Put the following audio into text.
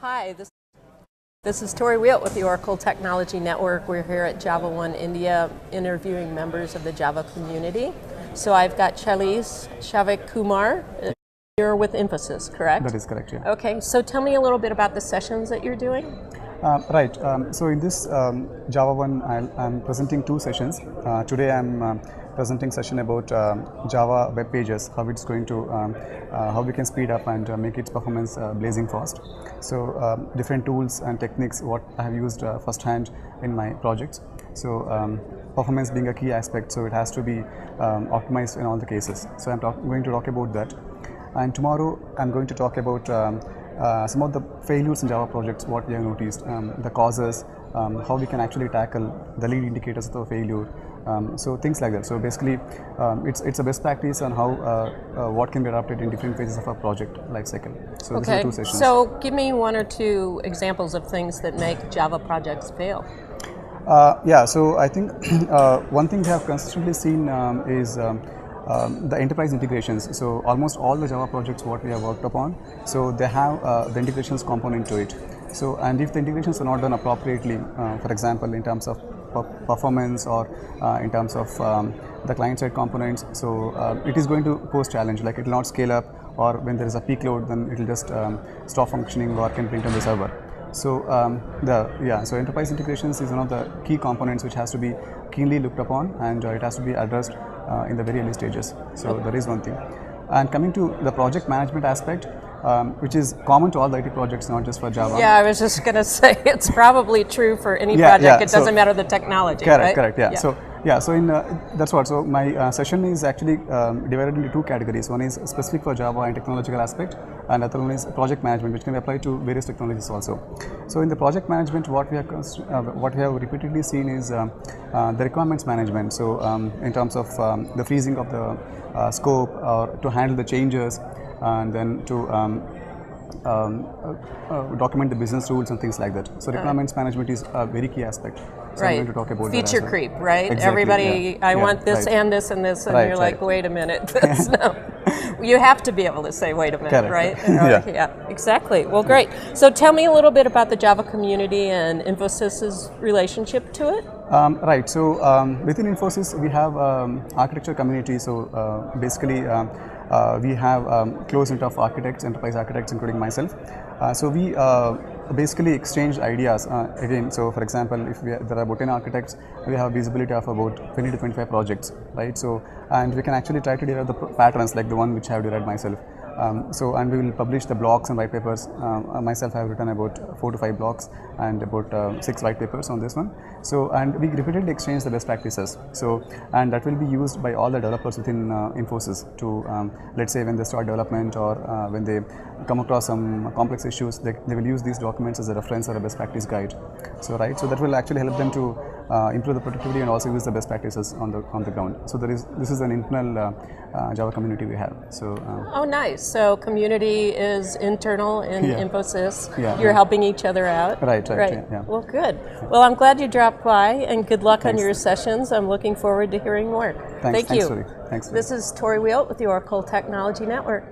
Hi, this is Tori Wheat with the Oracle Technology Network. We're here at JavaOne India interviewing members of the Java community. So I've got Shailesh Shivakumar. You're with Infosys, correct? That is correct, yeah. Okay, so tell me a little bit about the sessions that you're doing. Right, so in this JavaOne, I'm presenting two sessions. Today I'm presenting session about Java web pages, how it's going to, how we can speed up and make its performance blazing fast. So different tools and techniques what I have used firsthand in my projects. So performance being a key aspect, so it has to be optimized in all the cases. So I'm going to talk about that. And tomorrow I'm going to talk about some of the failures in Java projects, what we have noticed, the causes, how we can actually tackle the lead indicators of the failure, so things like that. So basically it's a best practice on how what can be adapted in different phases of our project life cycle. So okay. These are two sessions. So give me one or two examples of things that make Java projects fail. Yeah, so I think one thing we have consistently seen is the enterprise integrations. So almost all the Java projects what we have worked upon, so they have the integrations component to it. So and if the integrations are not done appropriately, for example in terms of performance or in terms of the client side components, so it is going to pose challenge, like it will not scale up, or when there is a peak load then it will just stop functioning or can print on the server. So so enterprise integrations is one of the key components which has to be keenly looked upon, and it has to be addressed in the very early stages. So that is one thing. And coming to the project management aspect, which is common to all the IT projects, not just for Java. Yeah, I was just going to say it's probably true for any project. It doesn't matter the technology. Correct, right? correct. Yeah. So in that's what. So my session is actually divided into two categories. One is specific for Java and technological aspect, and other one is project management, which can be applied to various technologies also. So in the project management, what we have repeatedly seen is the requirements management. So in terms of the freezing of the scope, or to handle the changes, and then to document the business rules and things like that. So requirements management is a very key aspect. So I'm going to talk about feature that creep, right? Exactly, everybody, I want this and this and this, and you're like, wait a minute. You have to be able to say, wait a minute, right? Yeah, exactly. Well, great. So tell me a little bit about the Java community and Infosys's relationship to it. Right. So within Infosys, we have architecture community. So basically, we have close knit of architects, enterprise architects, including myself. So we basically exchange ideas again. So for example, if there are about 10 architects, we have visibility of about 20 to 25 projects, right? So and we can actually try to derive the patterns like the one which I have derived myself. And we will publish the blogs and white papers. Myself, I have written about 4 to 5 blogs and about 6 white papers on this one. So, and we repeatedly exchange the best practices. So, and that will be used by all the developers within Infosys to, let's say when they start development, or when they come across some complex issues, they will use these documents as a reference or a best practice guide. So, right, so that will actually help them to improve the productivity and also use the best practices on the ground. So this is an internal Java community we have. So oh, nice. So community is internal in Infosys. Yeah, You're helping each other out. Right. Yeah. Well, good. Well, I'm glad you dropped by, and good luck on your sessions. I'm looking forward to hearing more. Thank you. Thanks. This is Tori Wheat with the Oracle Technology Network.